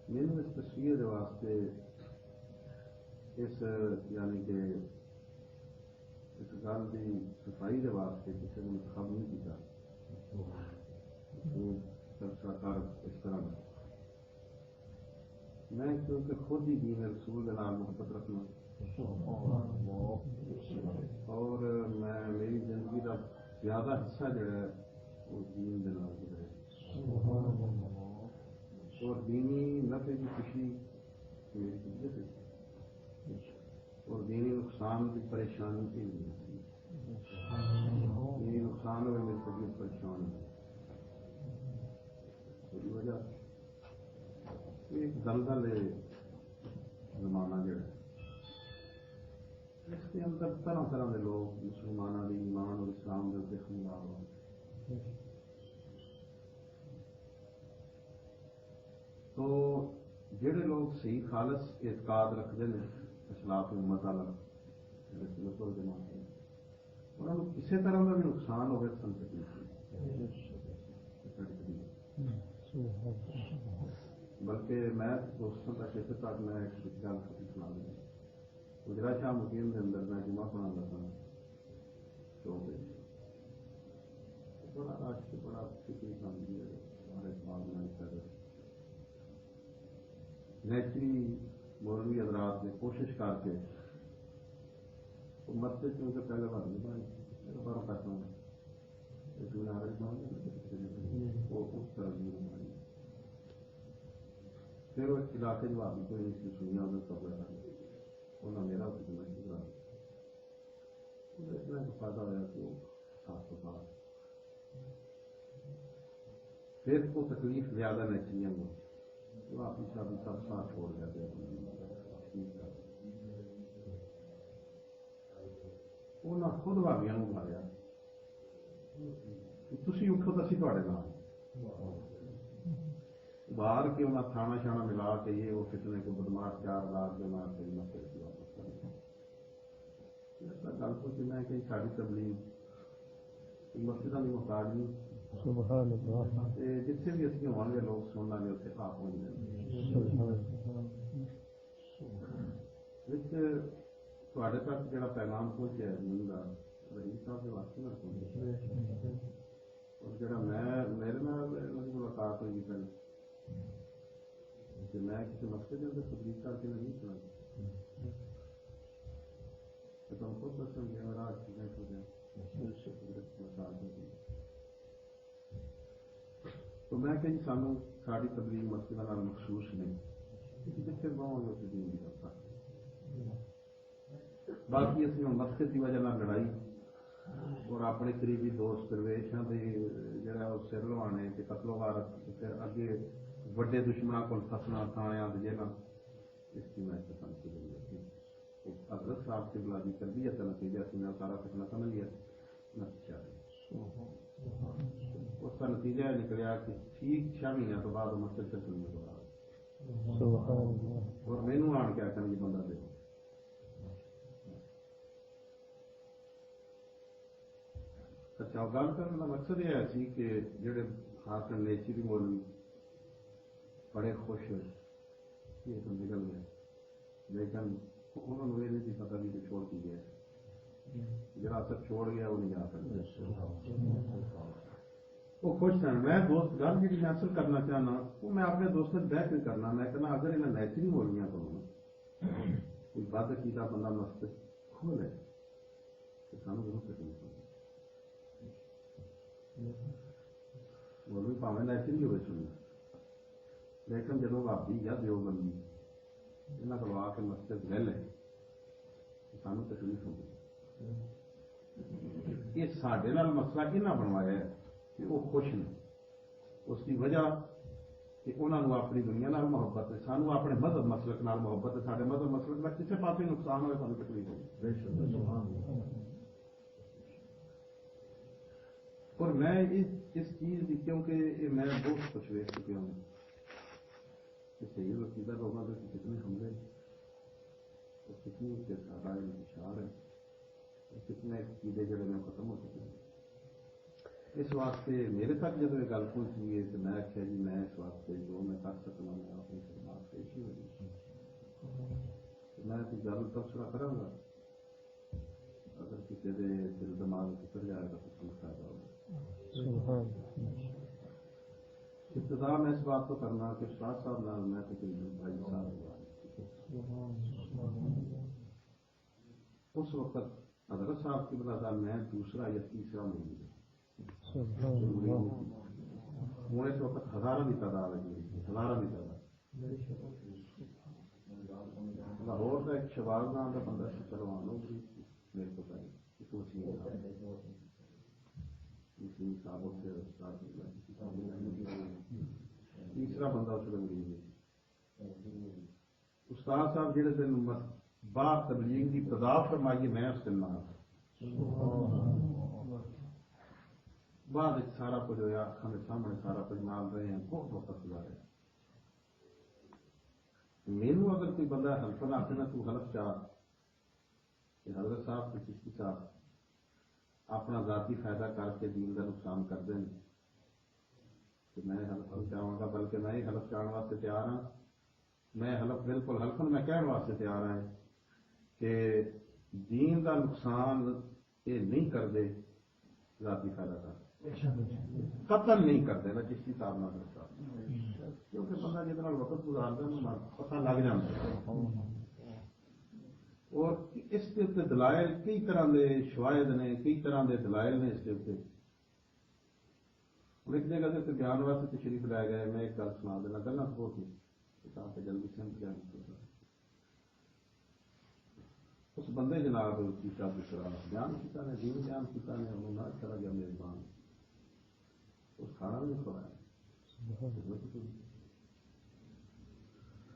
مینو اس تصویر کے واسطے اس یعنی کہ اس گل کی صفائی کے واسطے کسی نے منتخب نہیں کیا کر اس طرح میں کیونکہ خود ہی دین رسول کے نام محبت رکھنا اور میں میری زندگی کا زیادہ حصہ جڑا ہے وہ دین کے نام گزرے اور دینی نفع کی خوشی میری طبیعت ہے اور دینی نقصان کی پریشانی کی دینی نقصان ہوئے میری طبیعت پریشان ہے وجہ ایک دلدل زمانہ جڑا اس کے اندر طرح طرح کے لوگ مسلمانوں کے ایمان اور اسلام کے اتنے خمار ہو تو جڑے لوگ صحیح خالص اعتقاد رکھتے ہیں اسلاف امت والا انہوں نے کسی طرح کا بھی نقصان ہوگا سن بلکہ میں دوستوں تک اتنے تک میں ایک گل سنا دوں گجرا شاہ مقیم کے اندر میں جمعہ پڑھا لگا چوک بڑا رش بڑا فکری آتی ہے ہمارے بعد میں نیچری مولوی حضرات نے کوشش کر کے مسجد کیونکہ پہلے بات نہیں پائی بارہ پیسہ وہ اس طرح نہیں بنائی پھر وہ علاقے جو آدمی کوئی نہیں سی سنیا انہیں قبضہ کر انہوں نے میرا اتنا کرا اتنا فائدہ ہوا کہ وہ ساتھ تو بعد پھر وہ تکلیف زیادہ نیچریاں ہوئی وہ اپنی شادی سب ساتھ چھوڑ جاتے ہیں انہیں خود بھابیاں ماریا تھی اٹھو تو اسی تھوڑے نام باہر کے انہیں کھانا شانا ملا کے یہ وہ فتنے کو بدماش 4 لاکھ کے مار کے مسئلے کی واپس کر گل کو کہ میں کہیں ساری تبلیغ مسجد کی محتاج نہیں جتنے بھی اچھی ہو گے لوگ سننا گے اتنے آپ ہو جائیں تک جڑا پیغام پہنچا ہے ملتا رحیم صاحب کے واسطے نہ اور جڑا میرے ملاقات ہوئی پہلے کہ میں کسی مقصد کے اندر تبلیغ کر کے نہیں سنا تم خود دسیں گے میرا ایکسیڈنٹ ہو گیا تو میں کہ سانو ساری تبلیغ مسجد مخصوص نہیں جتنے بہت گے اسے دین کی کر سکتے باقی اسی مسجد کی وجہ لڑائی اور اپنے قریبی دوست درویشوں کے جڑا سر لوانے کہ قتل و غارت پھر اگے وڈے دشمنوں کو فسنا تھانے جیل اس کی میں پسند کی ضرورت تھی حضرت صاحب کی بلادی تربیت کا نتیجہ سے میں سارا فتنہ سمجھ لیا نتیجہ اس کا نتیجہ نکلیا کہ ٹھیک 6 مہینے تو بعد مسجد سے چلنے کے بعد اور مینو آن کے آخر یہ بندہ دے اچھا گل کرنے کا مقصد یہ ہے کہ جڑے خاص کر نیچری مولوی بڑے خوش ہوئے یہ تو نکل گئے لیکن انہوں نے یہ نہیں پتا بھی کہ چھوڑ کی گیا جڑا اثر چھوڑ گیا وہ نہیں جا سکتا وہ خوش ہیں میں دوست گل جی میں اصل کرنا چاہنا وہ میں اپنے دوستوں بہ کے کرنا میں کہنا اگر انہیں نیچری مولویاں کو کوئی بد عقیدہ بندہ مسجد کھولے تو سانو ضرور تکلیف ہوگی مولوی پاویں نیچری ہوئے سننا لیکن جب بھابی یا دیوبندی یہاں کو آ کے مسجد لے لے سانو تکلیف ہوگی یہ سارے مسئلہ کہنا بنوایا ہے کہ وہ خوش نے اس کی وجہ کہ انہوں نے اپنی دنیا نال محبت ہے سانو اپنے مذہب مسلک نال محبت ہے سارے مذہب مسلک کا کسی پاس نقصان ہوئے سانو تکلیف ہوگی اور میں اس چیز کی کیونکہ میں بہت کچھ دیکھ چکا ہوں کہ صحیح عقیدہ لوگوں کے کتنے حملے اور کتنی سارا انتشار ہے اور کتنے عقیدے جڑے میں ختم ہو چکے ہیں اس واسطے میرے تک جب یہ گل پہنچی ہے تو میں آخیا جی میں اس واسطے جو میں کر سکتا میں اپنی خدمات گل تبصرہ کروں گا، اگر کسی کے دل دماغ اتر جائے گا تو سمجھ فائدہ ہوگا۔ ابتدا میں اس بات کو کرنا کہ استاد صاحب نال میں تقریباً 2.5 سال ہوا، اس وقت حضرت صاحب کی بلا میں دوسرا یا تیسرا مرید ہوں، اس وقت ہزاروں کی تعداد ہے، ہزاروں کی تعداد۔ لاہور کا ایک شباب نام کا بندہ سے چلوان ہو گئی میرے کو پہلے تیسرا بندہ اس مرید ہے۔ استاد صاحب جہاں دن بعد تبلیغ کی ابتدا فرمائی میں اس دن نال بعد سارا کچھ ہوا، اکھاں کے سامنے سارا کچھ نال رہے ہیں، بہت وقت گزارے۔ میرے اگر کوئی بندہ حلفن آتے نا تو حلف چاہ کہ حضرت صاحب کے چشتی صاحب اپنا ذاتی فائدہ کر کے دین کا نقصان کر دیں کہ میں حلف چاہوں گا، بلکہ میں ہی حلف چاہنے واسطے تیار ہوں، میں حلف بالکل حلفن میں کہنے واسطے تیار ہوں کہ دین کا نقصان یہ نہیں کر دے، ذاتی فائدہ کر قتل نہیں کر دے نا چشتی صاحب نہ کرتا، کیونکہ بندہ جتنا وقت گزارتا ہے پتہ لگ جاتا ہے۔ اور اس کے اتنے دلائل کئی طرح کے شواہد نے، کئی طرح کے دلائل نے اس کے اتنے۔ ایک جگہ سے بیان واسطے تشریف لائے گئے، میں ایک گل سنا دینا، گلا بہت کتاب سے جلدی سے اس بندے جناب کی بیان کیا نے، دین بیان کیا نے، انہوں نے چلا گیا میزبان، اس کھانا بھی نہیں کھلایا،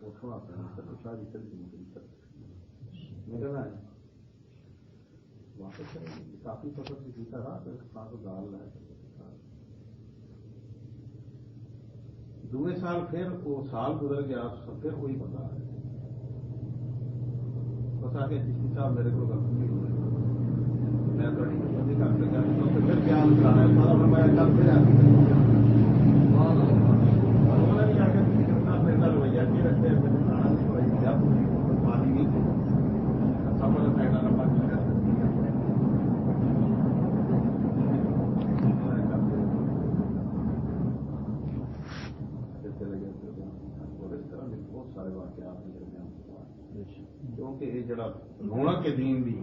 اٹھو آپ شاہ جی چل میرا واپس کافی فصل کی جیتا رہا کھا کو دال لائے۔ دوسرے سال پھر وہ سال گزر گیا، پھر وہی بندہ ہے بس آ کے جس صاحب میرے کو غلط نہیں ہوئی، میں تھوڑی نہیں کر سکا، پھر بیان کرانا ہے سارا فرمایا کل پھر انہوں نے بھی آ کے میرا رویہ نہیں رکھتے، کھانا نہیں کھوائی، پانی نہیں تھے سفر سائڈ لمبا بہت سارے واقعات کیونکہ یہ جڑا رونق کے دین دی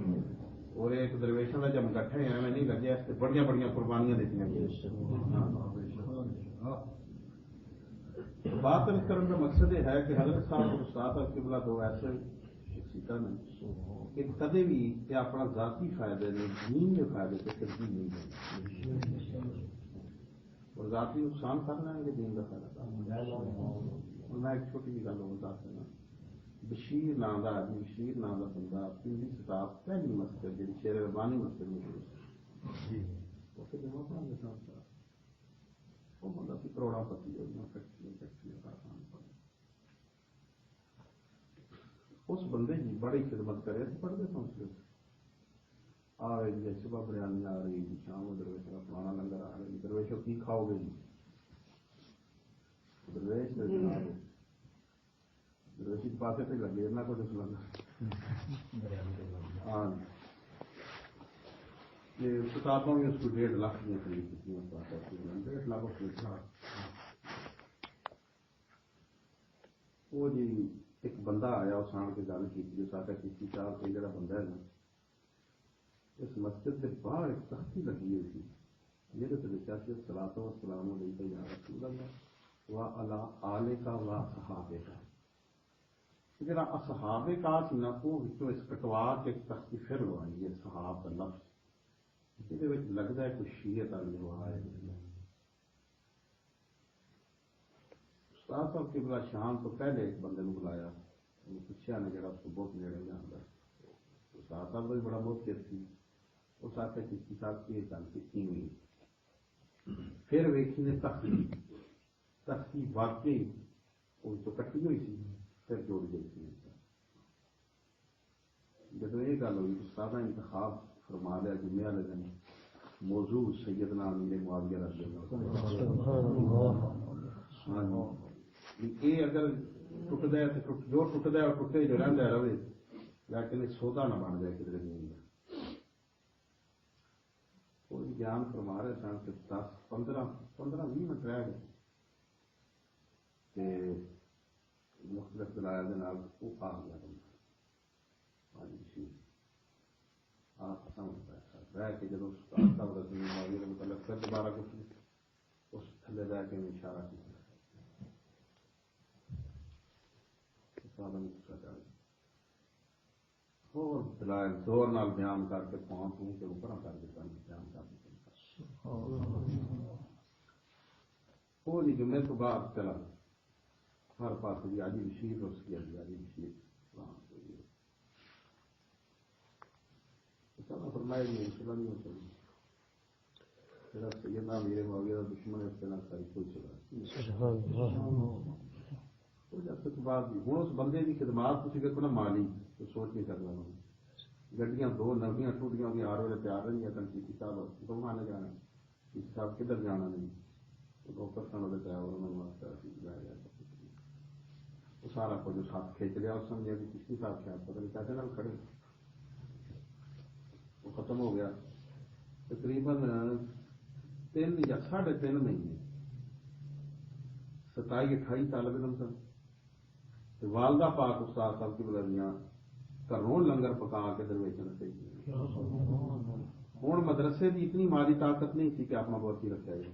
اور ایک درویشوں کا جب گٹھے ہیں میں نہیں لگیا، اس سے بڑی بڑی قربانیاں دیتی ہیں۔ بات کرنے کا مقصد یہ ہے کہ حضرت صاحب اور استاد اور قبلہ دو ایسے شخصیت ہیں کہ کدے بھی یہ اپنا ذاتی فائدے نے دین کے فائدے سے ترجیح نہیں دیں اور ذاتی نقصان کر لیں گے دین کا فائدہ۔ اور میں ایک چھوٹی جی گل بتا دینا، بشیر نام کا آدمی، بشیر نام کا بندہ پنڈی سٹاف پہلی مسجد جی شیر ربانی مسجد میں جمع پڑھا گیا، وہ بندہ سی کروڑا پتی اس بندے کی بڑی خدمت کرے، پڑھتے سمجھتے آ رہے جی صبح بریانی آ رہی جی، شام کو درویش کا پرانا لنگر آ رہی، درویشوں کی کھاؤ گے جی، درویش درویشی پاسے پہ لگے نہ کچھ اس لگا ہاں یہ کتابوں میں اس کو 1.5 لاکھ کی خرید کی، 1.5 لاکھ وہ جی ایک بندہ آیا اس آن کے گل کی جو ساکا کسی صاحب یہ جڑا بندہ ہے نا اس مسجد کے باہر ایک تختی لگی ہوئی تھی یہ تو لکھا سی صلاۃ و سلام علیک یا رسول اللہ و علی آلک و صحابہ کا، جڑا اصحاب کا سی نا وہ وچوں اس کٹوا کے ایک تختی پھر لوائی ہے صحاب کا لفظ، یہ لگتا ہے کوئی شیعت والی ہوا ہے۔ استاد صاحب کی بلا شام تو پہلے ایک بندے کو بلایا، پوچھا نے جڑا اس کو بہت نیڑے جانا، استاد صاحب بھی بڑا بہت چیر تھی، اس آ کے چشتی صاحب کی گل کی ہوئی، پھر ویکھی نے تختی واقعی ان تو کٹی ہوئی تھی پھر جوڑ گئی تھی۔ جب یہ گل ہوئی استاد نے انتخاب فرما لیا جمعے والے دن موضوع سیدنا امیر معاویہ رضی اللہ عنہ، یہ اگر ٹوٹ دے تو جو ٹوٹ دے اور ٹوٹے جو رہتا رہے لیکن سودا نہ بن جائے کدھر زمین کا. وہ بیان فرما رہے سن کہ 10-15-20 منٹ رہ گئے کہ مختلف دلائل وہ آ گیا بندہ آپ سمجھتا ہے رہ کے جب مطلب پھر دوبارہ کچھ اس تھلے رہ کے اشارہ کیا اور دلائل زور نال بیان کر کے پاؤں پوں کے اوپر کر دیتا بیان کر دیتا وہ جی جمعے تو بعد چلا ہر پاس بھی آجی بشیر اور اس کی آجی بشیر فرمائے گی انشاءاللہ نہیں ہو سکتی میرا سیدنا میرے معاویہ دشمن اس کے نام ساری کوئی چلا جب تک بعد ہوں اس بندے کی خدمات کسی دیکھو نا مالی تو سوچ نہیں کرنا گڈیاں 2 نویاں ٹوٹیاں ہوگی ہر ویلے تیار رہی ہے تنقیدی صاحب دکھانے جانا صاحب کدھر جانا نہیں ڈرائیور وہ سارا کچھ اس ہاتھ کھینچ لیا اس سمجھے کہ کسی صاحب شاید پتہ نہیں کیسے نال کھڑے وہ ختم ہو گیا تقریباً 3 یا 3.5 مہینے 27-28 طالب علم سن والدہ پاک استاد صاحب کی بلندیاں گھروں لنگر پکا کے درویشن سے ہوں مدرسے کی اتنی مالی طاقت نہیں تھی کہ اپنا بہت ہی رکھا جائے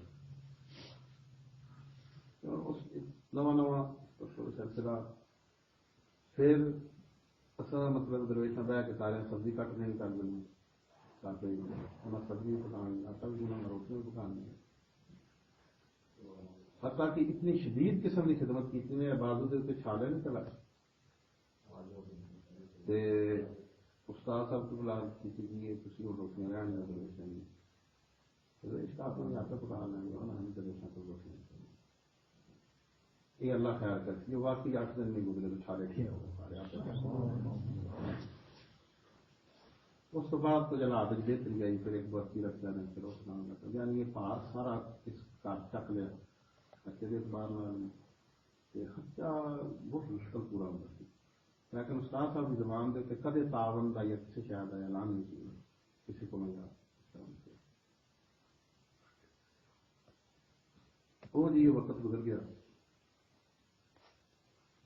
نواں سلسلہ پھر مطلب درویشن بہ کے سارے سبزی کٹنے بھی کر دیں تاکہ انہیں سبزی پکانی آٹا بھی گنا روٹیاں بھی پکانی حتیٰ کہ اتنی شدید قسم کی خدمت کی نے بازو کے چھالے نہیں چلا استاد صاحب کو بلا کی کسی اور روٹیاں رہنے اپنے آٹا پکا لیں گے درویشن کو روٹیاں یہ اللہ خیال کرتی ہے واقعی 8 دن نہیں گزرے تو چھالے ٹھیک ہو سارے اس کے بعد تو جناب بہتری آئی پھر ایک بستی رکھا نہیں پھر اس نام یعنی یہ پار سارا اس کا چک لیا خرچے کے اعتبار خرچہ بہت مشکل پورا ہوتا سی لیکن استاد صاحب کی زبان دے کہ کدے تعاون کا یہ سے شاید اعلان نہیں کیا کسی کو نہیں یاد وہ جی یہ وقت گزر گیا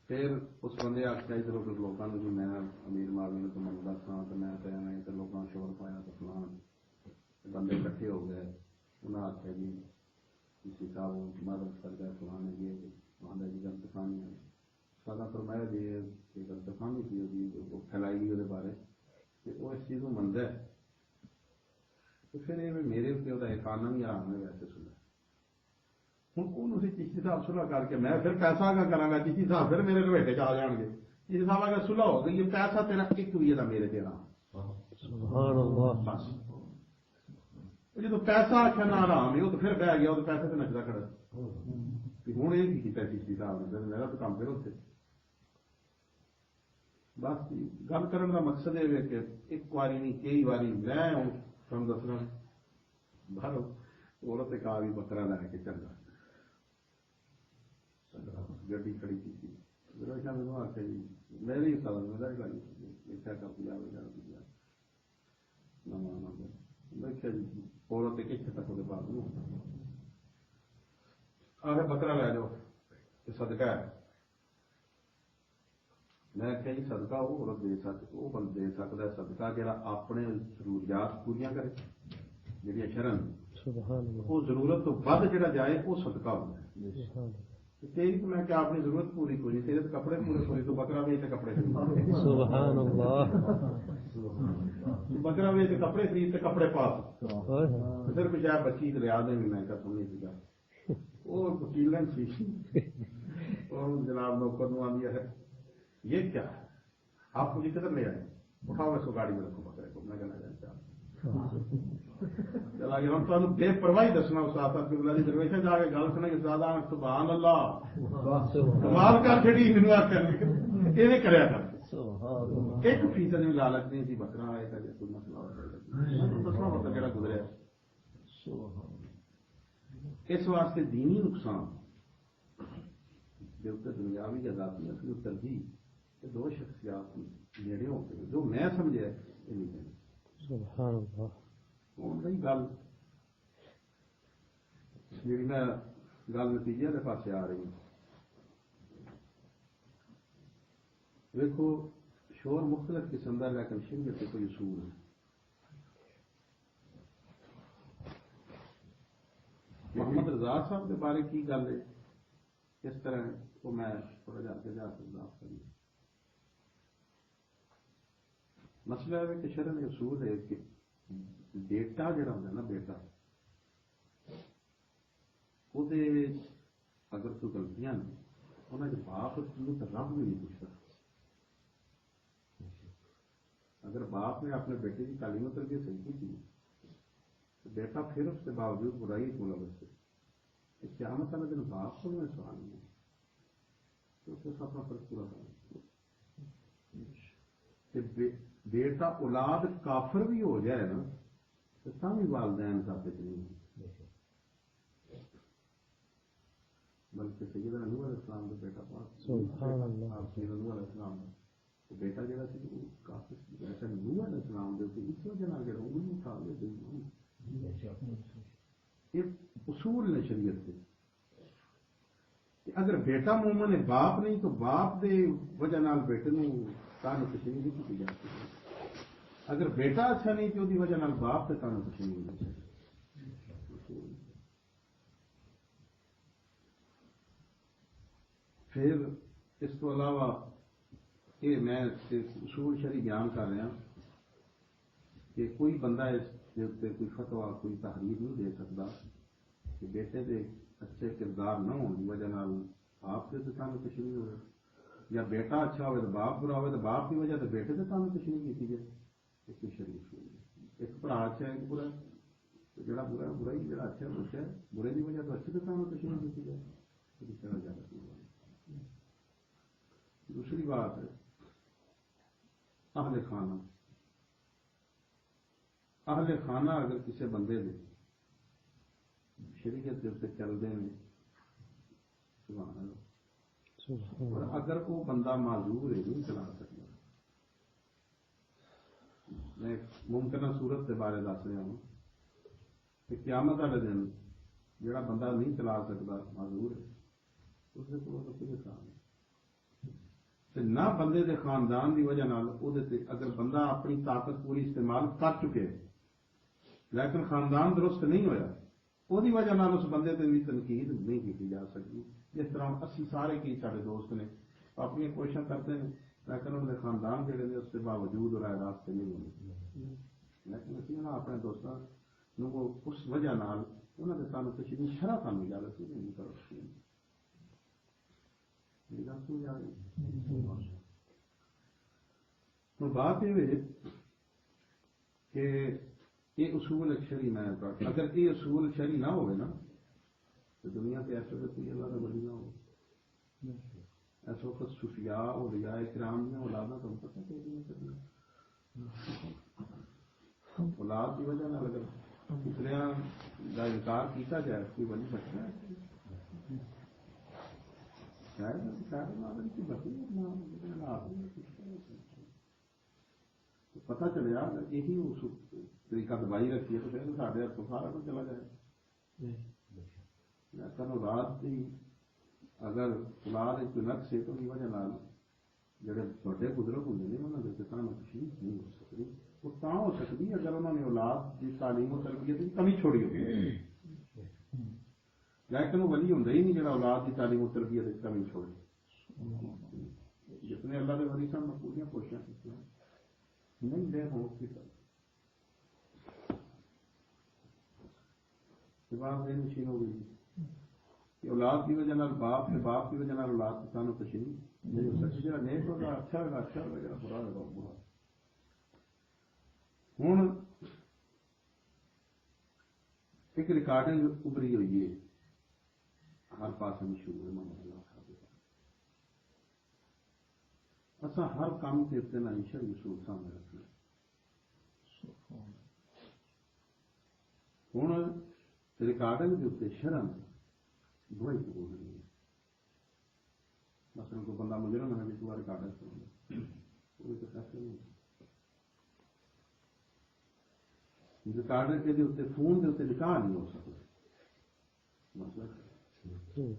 پھر اس بندے آخیا ادھر ادھر لوگوں نے جی میں امیر معاویہ تو من دسا تو میں تو لوگوں شور پایا تو فلان بندے کٹھے ہو گئے انہیں آخیا جی کسی صاحب مدد کر گئے فلان ہے یہ آدھا جی غلط فہمی ہے سادہ فرمایا جی یہ غلط فہمی تھی وہ پھیلائی گئی وہ بارے کہ وہ اس چیز کو منتا ہے تو پھر یہ میرے اتنے وہ احسان بھی آرام ہے ویسے سنا ہوں چشتی صاحب سلح کر کے میں پھر پیسہ کا کرا گا چشتی صاحب پھر میرے لوٹے چ آ جان گے چشتی صاحب اگر سلح ہو گئی پیسہ تیرا ایک بھی میرے تیرا جب پیسہ آخر نہ آرام ہے وہ تو پھر بہ گیا وہ پیسے تو نچتا کھڑا ہوں یہ کیا چشتی صاحب نے میرا تو کام پھر اتنے بس گل کرنے کا مقصد یہ ہے کہ ایک باری نہیں کئی باری میں تم دسنا باہر عورت ایک آ بھی بکرا لے کے چل رہا گڈی کھڑی کی آخیا جی میری ذمہ داری کیا کر دیا دیکھا جی عورت کتنے تک وہ بعد آگے بکرا لے جاؤ یہ صدقہ ہے میں آخیا جی صدقہ وہ عورت دے سکتا ہے صدقہ جہاں اپنے ضروریات پوریا کرے جہاں شرن وہ ضرورت تو ود جہاں جائے وہ صدقہ ہوتا ہے تیری تو میں کیا اپنی ضرورت پوری کوئی نہیں تیرے تو کپڑے پورے کوئی تو بکرا ویچ کپڑے سبحان اللہ بکرا ویچ کپڑے خرید کے کپڑے پا پھر بچہ بچی لیا دیں بھی میں کر نہیں سکا وہ وکیل سی جناب نوکر آدھی ہے یہ کیا ہے آپ مجھے کدھر لے آئے اٹھاؤ اس کو گاڑی میں رکھو بکرے کو میں کہنا چاہتا چلا گیا ہم تمہیں بے پرواہی دسنا استاد صاحب کی بلادی درویشن جا کے گل سنا کہ استاد سبحان اللہ کمال کر چڑی مینو آخر یہ کریا کر 1% بھی لالچ نہیں تھی بکرا آئے گا کوئی مسئلہ دسنا مطلب جہاں گزرا اس واسطے دینی نقصان جو دنیاوی آزادی اصلی ترجیح یہ دو شخصیات نیڑے ہو گئے جو میں سمجھا یہ نہیں کہنا سبحان اللہ ہوں رہی گل جی میں گل نتیجے کے پاس آ رہی ہوں دیکھو شور مختلف قسم کا لیکن شریعت کے کوئی اصول ہے محمد رضا صاحب کے بارے کی گل ہے اس طرح وہ میں تھوڑا جا کے وضاحت کروں مسئلہ ہے کہ شرع میں اصول ہے کہ بیٹا جڑا ہوتا ہے نا بیٹا وہ اگر کوئی غلطیاں نے انہیں باپ تو رب بھی نہیں پوچھتا اگر باپ نے اپنے بیٹے کی تعلیم و تربیت صحیح کی تو بیٹا پھر اس کے باوجود برائی کو لگے قیامت والے دن باپ کو میں سوال نہیں تو اس اپنا فرق پورا کرنا بیٹا اولاد کافر بھی ہو جائے نا تو بھی والدین ثابت نہیں بلکہ سیدنا نوح علیہ السلام کا بیٹا نوح علیہ السلام بیٹا جہاں سی وہ کافی ویسے نوح علیہ السلام کے اس وجہ جہاں انگلی اٹھا یہ اصول نے شریعت کے کہ اگر بیٹا مومن ہے باپ نہیں تو باپ دے وجہ نال بیٹے تانو تشریح نہیں کی جا سکتی اگر بیٹا اچھا نہیں تو وجہ نال باپ سے تانو تشریح نہیں کی سکتی پھر اس کو علاوہ یہ میں اصول شرعی بیان کر رہا کہ کوئی بندہ اس کے اتنے کوئی فتویٰ کوئی تحریر نہیں دے سکتا کہ بیٹے دے اچھے کردار نہ ہونے کی وجہ نال باپ سے سانو تشریح ہوئے یا بیٹا اچھا ہوئے تو باپ برا ہوئے تو باپ کی وجہ سے بیٹے سے سانو تشریح کی جائے ایک شریف ایک برا اچھا ہے ایک برا جڑا برا برائی جڑا اچھا ہے اچھا ہے برے کی وجہ تو اچھے سے سانو تشریح کی جائے دوسری بات ہے اہل خانہ اہل خانہ اگر کسی بندے دے شریعت کے اتنے چلتے ہیں سبحان اللہ اور اگر وہ بندہ معذور ہے نہیں چلا سکتا میں ممکنہ صورت کے بارے دس رہا ہوں کہ قیامت والے دن جڑا بندہ نہیں چلا سکتا معذور ہے اس کے کوئی حساب نہیں نہ بندے دے خاندان دی وجہ نال اگر بندہ اپنی طاقت پوری استعمال کر چکے لیکن خاندان درست نہیں ہویا وہ وجہ نال اس بندے تے بھی تنقید نہیں کی جا سکتی جس طرح اسی سارے کی سارے دوست نے اپنی کوششیں کرتے ہیں لیکن انہوں نے خاندان جڑے نے اس کے باوجود رائے راستے نہیں ہونے لیکن اسی نہ اپنے دوستوں کو اس وجہ نال انہوں نے سانو تشریح شرح سانو اجازت نہیں کرو تو بات یہ کہ یہ اصول شرعی میں اگر یہ اصول شرعی نہ ہوئے نا تو دنیا کے ایسے کوئی اللہ کا ولی نہ ہو ایسے وقت صوفیاء اولیاء کرام نے اولاداں تو پتہ نہیں کرنا اولاد کی وجہ نہ اگر پتریاں کا انکار کیتا جائے کوئی ولی بچنا ہے پتا چلے اگر یہی طریقہ دبائی رکھی ہے تو پھر سارے ہاتھوں سارا تو چلا جائے لیکن اولاد کی اگر اولاد کوئی نقص ہے تو کی وجہ نال جڑے بڑے بزرگ ہوتے ہیں انہوں نے سانو تشریح نہیں ہو سکتی وہ تا ہو سکتی اگر انہوں نے اولاد کی تعلیم و تربیت کی کمی چھوڑی ہوگی لیکن وہ ولی ہوں ہی نہیں جڑا اولاد کی تعلیم و تربیت کی کمی چھوڑے جتنے اللہ کے ولی صاحب نے پوریا کوششیں کی نہیں دے ہو بات یہ مشین ہو گئی کہ اولاد کی وجہ باپ سے باپ کی وجہ اولاد کی سانو تشریح نہیں ہو سکتی جہاں نیک ہوگا اچھا ہوگا اچھا ہوگا جہاں برا ہوگا برا ہوں ایک ریکارڈنگ ابری ہوئی ہے ہر پاس مشہور ہے محمد اللہ صاحب اصا ہر کام کے اتنا شرعی اصول سامنے رکھنا ہوں ریکارڈنگ کے اتنے شرم گواہی قبول نہیں ہے مثلا کوئی بندہ مجرم ہے کہ ریکارڈنگ کوئی تو فیصلہ نہیں ریکارڈر کے فون کے اتنے نکاح نہیں ہو سکتا مسئلہ ہوں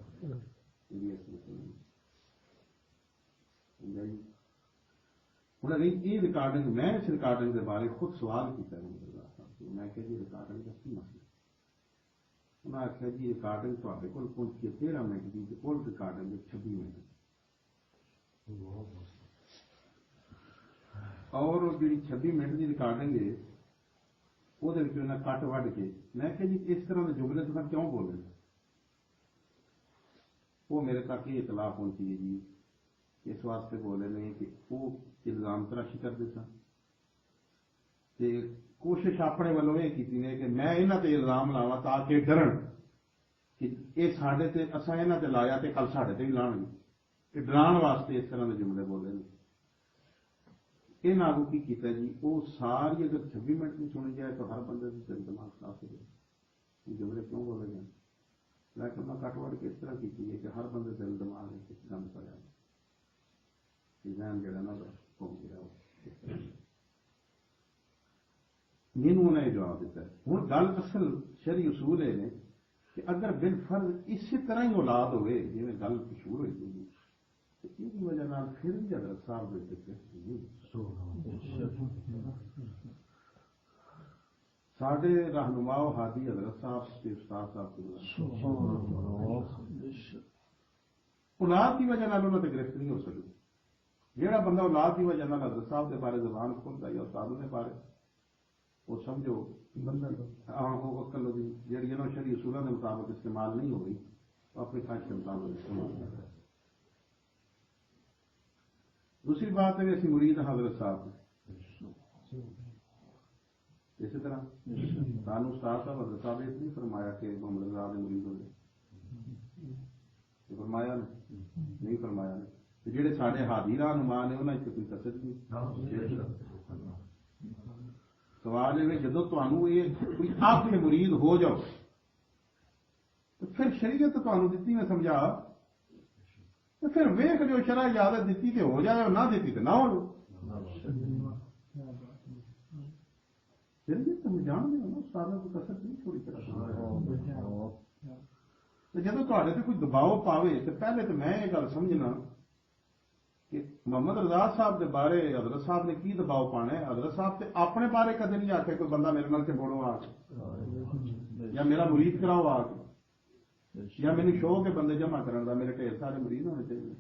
اگر یہ ریکارڈنگ میں اس ریکارڈنگ کے بارے خود سوال کیا میں کہ جی ریکارڈنگ کا کی مسئلہ انہیں آخیا جی ریکارڈنگ تے کول پہنچی ہے 13 منٹ کی کل ریکارڈنگ 26 منٹ اور جی 26 منٹ کی ریکارڈنگ ہے وہ کٹ وڈ کے میں کہ جی اس طرح کے جملے تو کیوں بولے وہ میرے تک یہ اطلاع پہنچی ہے جی اس واسطے بولے نہیں کہ وہ الزام تراشی کرتے سن کوشش اپنے والوں یہ کی کہ میں یہاں تے الزام لاوا تاکہ ڈرن کہ یہ سارے اصا یہاں تے لایا تو کل سارے تے بھی لان گے کہ ڈران واسطے اس طرح کے جملے بولے نے یہ ناگو کی کیتا جی وہ ساری اگر 26 منٹ میں سنی جائے تو ہر بندے سے دل دماغ خراب ہو جائے جملے کیوں بولے گئے لیکن میں کٹ وٹ کے اس طرح کی ہے کہ ہر بندے دل دماغ گند پڑا ذہن جڑا نا گھوم گیا مینوں انہیں جواب دیتا ہے ہوں گل اصل شرعی اصول یہ نے کہ اگر بالفرض اسی طرح ہی اولاد ہوئے جی گل مشہور ہوئی تھی اس وجہ پھر بھی حضرت صاحب ساڈے رہنما ہادی حضرت صاحب کے استاد صاحب اولاد کی وجہ انہوں نے گرفت نہیں ہو سکی جہاں بندہ اولاد کی وجہ حضرت صاحب کے بارے زبان کھولتا یا استادوں کے بارے وہ سمجھو بندہ عقل جہی شرعی اصولوں کے مطابق استعمال نہیں ہو رہی تو اپنی خواہش کے مطابق استعمال کرتا ہے دوسری بات ہے کہ اسی مرید حضرت صاحب اسی طرح سانو استاد صاحب حضرت صاحب اس نہیں فرمایا کہ محمد رضا کے مرید ہو جائے فرمایا نہیں فرمایا جہے سارے ہادی رہنما نے انہوں نے کوئی کسر نہیں سوال یہ جدو یہ کوئی اپنے مرید ہو جاؤ تو پھر شریعت تمہیں دیتی میں سمجھا تو پھر ویخ جو شرح اجازت دیتی تو ہو جائے اور نہ دیتی تو نہ ہو شریعت تم جان دے نا استاد کو کسر نہیں تھوڑی طرح جب تے کوئی دباؤ پاوے تو پہلے تو میں یہ گل سمجھنا کہ محمد رضا صاحب کے بارے حضرت صاحب نے کی دباؤ پانا ہے حضرت صاحب سے اپنے بارے کدے نہیں آخیا کوئی بندہ میرے نال بوڑو آ کے یا میرا مرید کراؤ آ کے یا میری شوق ہے بندے جمع کرنے کا میرے ڈھیر سارے مرید ہونے چاہیے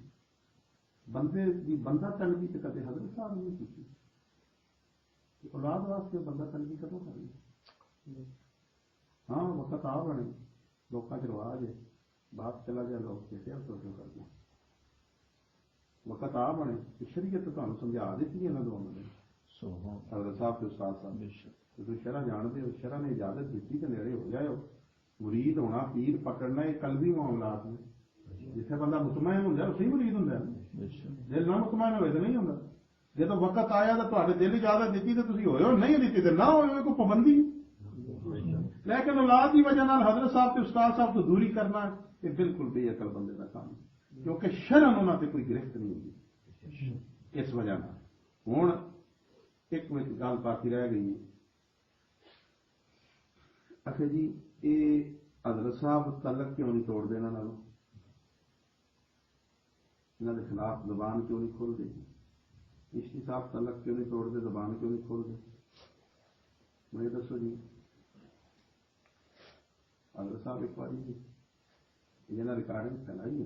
بندے کی بندہ تنگی تو کدے حضرت صاحب نے نہیں کی اولاد واسطے بندہ تنگی کدو کرنی ہاں وقت آ بنے لوگوں کے رواج ہے باپ چلا جائے لوگ کہتے ہیں تو کر دیں وقت آ بنے شریعت تو تمہیں سمجھا دیتی ہے نا دونوں نے حضرت صاحب کے استاد صاحب تو شرح جانتے ہو شرح نے اجازت دیتی کہ نیڑے ہو جائے مرید ہونا پیر پکڑنا یہ قلبی معاملات نے جتنے بندہ مطمئن ہوں اسی مرید ہوں دل نہ مطمئن ہوئے تو نہیں ہوں جب وقت آیا تو دل اجازت دیتی تو تھی ہوئے نہیں دیتی تو نہ ہوئے کوئی پابندی لیکن اولاد کی وجہ حضرت صاحب کے استاد صاحب تو دوری کرنا یہ بالکل بے عقل بندے کا کام ہے کیونکہ شرم انہوں سے کوئی گرفت نہیں ہوگی اس وجہ ہوں ایک گل باقی رہ گئی اچھا جی یہ حضرت صاحب تعلق کیوں نہیں توڑ دینا انہوں کے خلاف زبان کیوں نہیں کھول دے چشتی صاحب تعلق کیوں نہیں توڑ دے زبان کیوں نہیں کھول دے مجھے دسو جی حضرت صاحب ایک بار جنہیں ریکارڈنگ چلائی ہے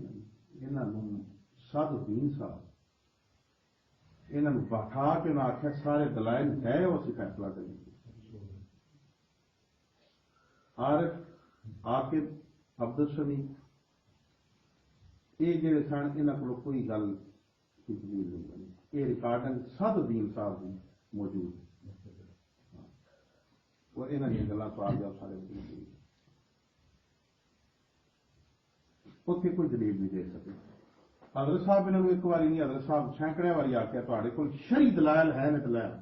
انہوں سد دین صاحب انہوں بٹھا کے انہیں آخیا سارے دلائل ہے وہ اسی فیصلہ کریں گے عارف عاقب عبدالسمی یہ جڑے سن انہوں کو کوئی گل کی دلیل نہیں بنی یہ ریکارڈنگ سد دین صاحب کی موجود اور انہوں نے گلیں تو آ جاؤ سارے اتنے کوئی دلیل نہیں دے سکے حضرت صاحب انہوں ایک بار نہیں حضرت صاحب سینکڑے باری آخیا تے کول شرعی دلائل ہے نا دلائل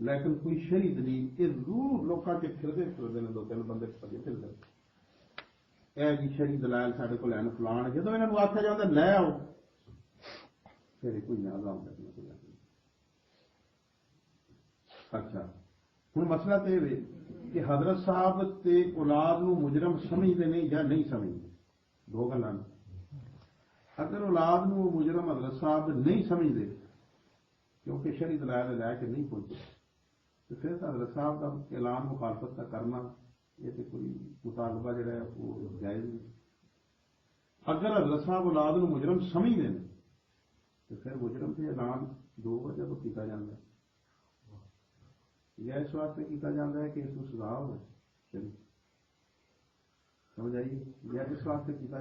لیکن کوئی شرعی دلیل یہ ضرور لوگوں کے پھرتے پھرتے ہیں دو تین بندے پھرتے ਇਹ ਜੀ ਸ਼ਰੀ ਦਲਾਲ ਸਾਡੇ ਕੋਲ ਐਨ ਫਲਾਣ, ਜਦੋਂ ਇਹਨਾਂ ਨੂੰ ਆਖਿਆ ਜਾਂਦਾ ਲੈ ਆਓ ਫਿਰ ਕੋਈ ਨਾ ਆਉਂਦਾ। ਅੱਛਾ, ਹੁਣ ਮਸਲਾ ਤੇ ਇਹ ਵੇ ਕਿ ਹਜ਼ਰਤ ਸਾਹਿਬ ਤੇ ਔਲਾਦ ਨੂੰ ਮੁਜਰਮ ਸਮਝਦੇ ਨੇ ਜਾਂ ਨਹੀਂ ਸਮਝਦੇ, ਦੋ ਗੱਲਾਂ ਨੇ। ਅਗਰ ਔਲਾਦ ਨੂੰ ਮੁਜਰਮ ਹਜ਼ਰਤ ਸਾਹਿਬ ਨਹੀਂ ਸਮਝਦੇ ਕਿਉਂਕਿ ਸ਼ਰੀ ਦਲਾਲ ਲੈ ਕੇ ਨਹੀਂ ਪਹੁੰਚੇ, ਤੇ ਫਿਰ ਤਾਂ ਹਜ਼ਰਤ ਸਾਹਿਬ ਦਾ ਐਲਾਨ ਮੁਖਾਲਫਤ ਦਾ ਕਰਨਾ ਇਹ ਤੇ ਕੋਈ ਮੁਤਾਲਬਾ ਜਿਹੜਾ ਉਹ ਜਾਇਜ਼ ਨਹੀਂ। ਅਗਰ ਹਜ਼ਰਤ ਸਾਹਿਬ ਔਲਾਦ ਨੂੰ ਮੁਜਰਮ ਸਮਝਦੇ ਨੇ ਤੇ ਫਿਰ ਮੁਜਰਮ ਤੇ ਐਲਾਨ ਦੋ ਵਜ੍ਹਾ ਤੋਂ ਕੀਤਾ ਜਾਂਦਾ ਹੈ। ਜਾਂ ਇਸ ਵਾਸਤੇ ਕੀਤਾ ਜਾਂਦਾ ਹੈ ਕਿ ਇਸ ਨੂੰ ਸਜ਼ਾ ਹੋਵੇ, ਸਮਝ ਆਈ, ਜਾਂ ਇਸ ਵਾਸਤੇ ਕੀਤਾ